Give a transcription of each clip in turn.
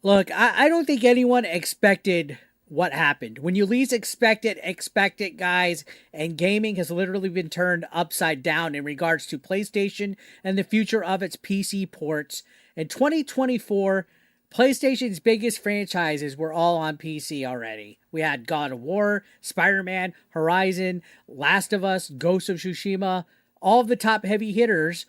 Look, I don't think anyone expected what happened. When you least expect it, guys, and gaming has literally been turned upside down in regards to PlayStation and the future of its PC ports. In 2024, PlayStation's biggest franchises were all on PC already. We had God of War, Spider Man, Horizon, Last of Us, Ghost of Tsushima, all of the top heavy hitters.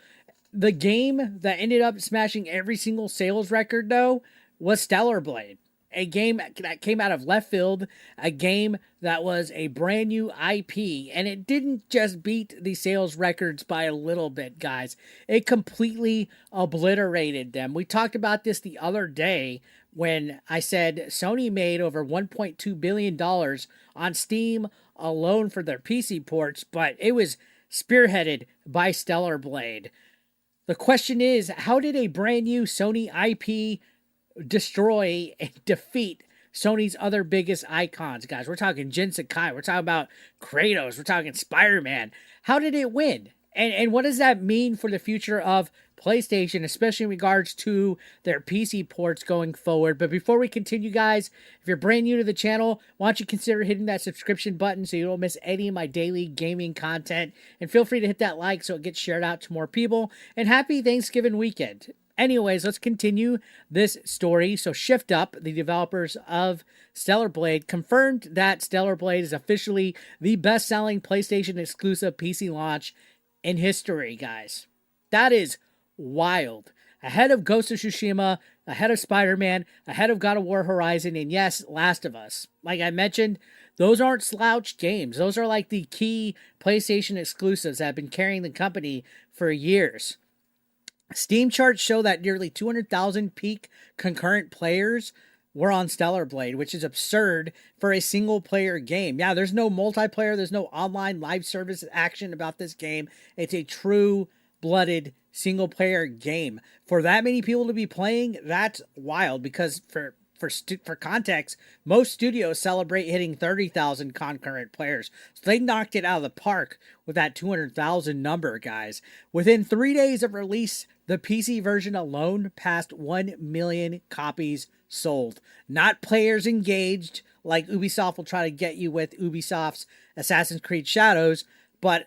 The game that ended up smashing every single sales record, though, was Stellar Blade. A game that came out of left field, a game that was a brand new IP, and it didn't just beat the sales records by a little bit, guys. It completely obliterated them. We talked about this the other day when I said Sony made over $1.2 billion on Steam alone for their PC ports, but it was spearheaded by Stellar Blade. The question is, how did a brand new Sony IP destroy and defeat Sony's other biggest icons, guys? We're talking Jin Sakai. We're talking about Kratos. We're talking Spider-Man. How did it win? And what does that mean for the future of PlayStation, especially in regards to their PC ports going forward? But before we continue, guys, if you're brand new to the channel, why don't you consider hitting that subscription button so you don't miss any of my daily gaming content? And feel free to hit that like so it gets shared out to more people. And happy Thanksgiving weekend. Anyways, let's continue this story. So Shift Up, the developers of Stellar Blade, confirmed that Stellar Blade is officially the best-selling PlayStation exclusive PC launch in history, guys. That is wild. Ahead of Ghost of Tsushima, ahead of Spider-Man, ahead of God of War Horizon, and yes, Last of Us. Like I mentioned, those aren't slouched games. Those are like the key PlayStation exclusives that have been carrying the company for years. Steam charts show that nearly 200,000 peak concurrent players were on Stellar Blade, which is absurd for a single player game. Yeah, there's no multiplayer, there's no online live service action about this game. It's a true blooded single player game. For that many people to be playing, that's wild because for context, most studios celebrate hitting 30,000 concurrent players. So they knocked it out of the park with that 200,000 number, guys. Within 3 days of release, the PC version alone passed 1 million copies sold. Not players engaged, like Ubisoft will try to get you with Ubisoft's Assassin's Creed Shadows, but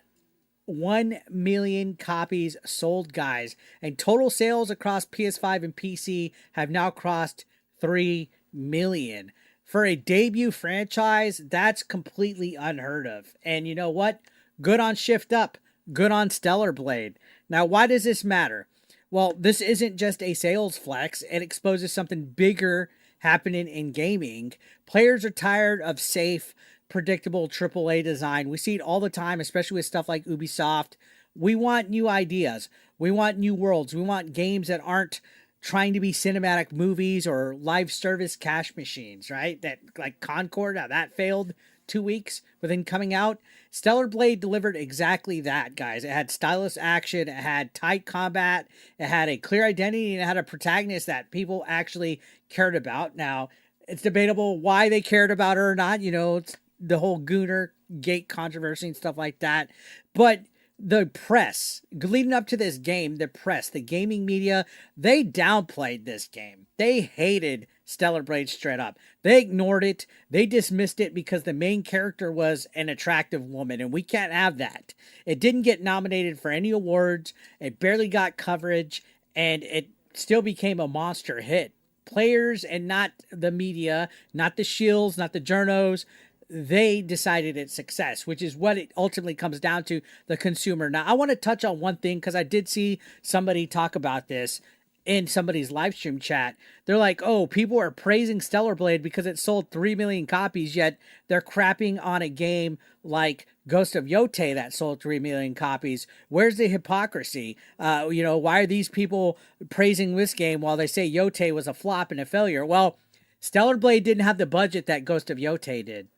1 million copies sold, guys. And total sales across PS5 and PC have now crossed 3 million. For a debut franchise, that's completely unheard of. And you know what? Good on Shift Up. Good on Stellar Blade. Now, why does this matter? Well, this isn't just a sales flex. It exposes something bigger happening in gaming. Players are tired of safe, predictable AAA design. We see it all the time, especially with stuff like Ubisoft. We want new ideas. We want new worlds. We want games that aren't trying to be cinematic movies or live service cash machines, right? That like Concord, how that failed 2 weeks within coming out. Stellar Blade delivered exactly that, guys. It had stylish action, it had tight combat, it had a clear identity, and it had a protagonist that people actually cared about. Now, it's debatable why they cared about her or not. You know, it's the whole Gooner Gate controversy and stuff like that. But the press leading up to this game, the press, the gaming media, they downplayed this game. They hated Stellar Blade straight up. They ignored it. They dismissed it because the main character was an attractive woman, and we can't have that. It didn't get nominated for any awards. It barely got coverage, and it still became a monster hit. Players and not the media, not the shills, not the journos, they decided its success, which is what it ultimately comes down to, the consumer. Now, I want to touch on one thing because I did see somebody talk about this in somebody's live stream chat. They're like, oh, people are praising Stellar Blade because it sold 3 million copies, yet they're crapping on a game like Ghost of Yotei that sold 3 million copies. Where's the hypocrisy? Why are these people praising this game while they say Yotei was a flop and a failure? Well, Stellar Blade didn't have the budget that Ghost of Yotei did.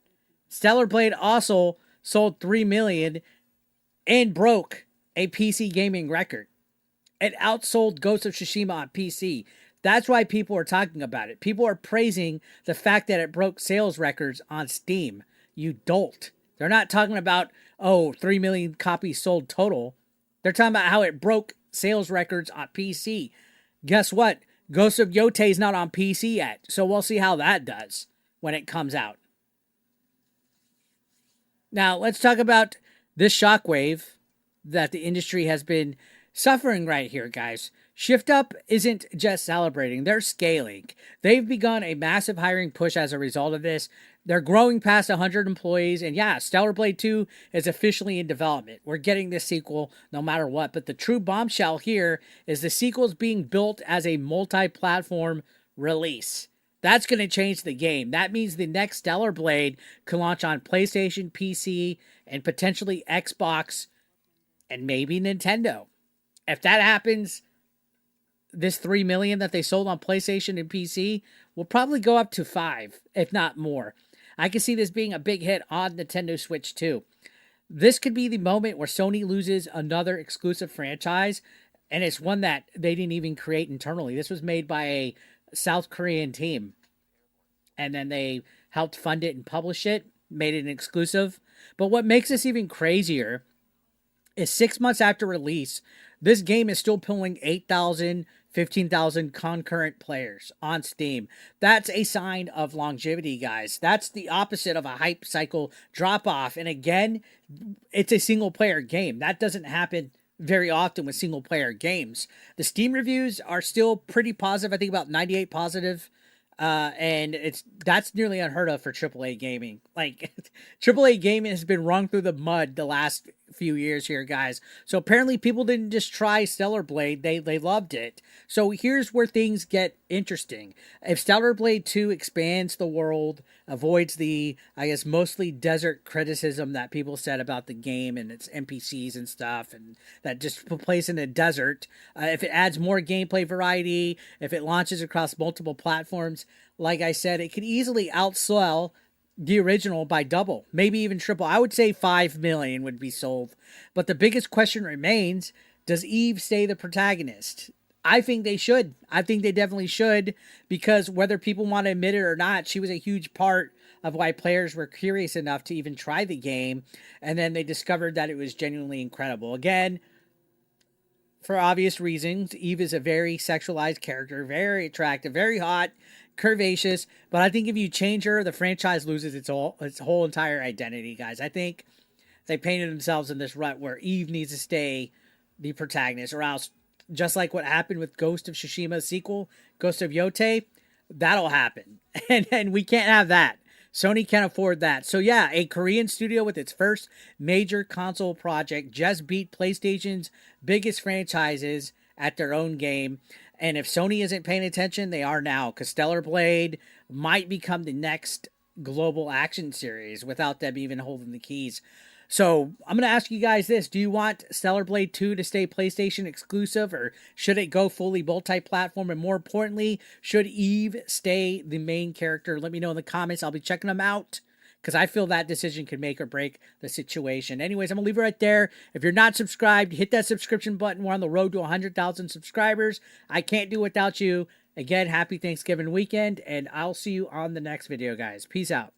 Stellar Blade also sold 3 million and broke a PC gaming record. It outsold Ghost of Tsushima on PC. That's why people are talking about it. People are praising the fact that it broke sales records on Steam. You dolt. They're not talking about, 3 million copies sold total. They're talking about how it broke sales records on PC. Guess what? Ghost of Yotei is not on PC yet, so we'll see how that does when it comes out. Now, let's talk about this shockwave that the industry has been suffering right here, guys. Shift Up isn't just celebrating, they're scaling. They've begun a massive hiring push as a result of this. They're growing past 100 employees, and yeah, Stellar Blade 2 is officially in development. We're getting this sequel no matter what, but the true bombshell here is the sequel is being built as a multi-platform release. That's going to change the game. That means the next Stellar Blade can launch on PlayStation, PC, and potentially Xbox, and maybe Nintendo. If that happens, this 3 million that they sold on PlayStation and PC will probably go up to 5, if not more. I can see this being a big hit on Nintendo Switch too. This could be the moment where Sony loses another exclusive franchise, and it's one that they didn't even create internally. This was made by a South Korean team, and then they helped fund it and publish it, made it an exclusive. But what makes this even crazier is 6 months after release, this game is still pulling 8,000, 15,000 concurrent players on Steam. That's a sign of longevity, guys. That's the opposite of a hype cycle drop off. And again, it's a single player game. That doesn't happen very often with single player games. The Steam reviews are still pretty positive. I think about 98 positive. And that's nearly unheard of for AAA gaming. Like AAA gaming has been wrung through the mud the last few years here, guys. So apparently people didn't just try Stellar Blade, they loved it. So here's where things get interesting. If Stellar Blade 2 expands the world, avoids the, I guess, mostly desert criticism that people said about the game and its NPCs and stuff, and that just plays in a desert, if it adds more gameplay variety, if it launches across multiple platforms, like I said, it could easily outsell the original by double, maybe even triple. I would say 5 million would be sold. But the biggest question remains, does Eve stay the protagonist? I think they should. I think they definitely should, because whether people want to admit it or not, she was a huge part of why players were curious enough to even try the game. And then they discovered that it was genuinely incredible. Again, for obvious reasons, Eve is a very sexualized character, very attractive, very hot, curvaceous, but I think if you change her, the franchise loses its whole entire identity, guys. I think they painted themselves in this rut where Eve needs to stay the protagonist, or else, just like what happened with Ghost of Tsushima's sequel, Ghost of Yotei, that'll happen. And we can't have that. Sony can't afford that. So yeah, a Korean studio with its first major console project just beat PlayStation's biggest franchises at their own game. And if Sony isn't paying attention, they are now, because Stellar Blade might become the next global action series without them even holding the keys. So I'm going to ask you guys this. Do you want Stellar Blade 2 to stay PlayStation exclusive, or should it go fully multi-platform? And more importantly, should Eve stay the main character? Let me know in the comments. I'll be checking them out, because I feel that decision could make or break the situation. Anyways, I'm going to leave it right there. If you're not subscribed, hit that subscription button. We're on the road to 100,000 subscribers. I can't do without you. Again, happy Thanksgiving weekend, and I'll see you on the next video, guys. Peace out.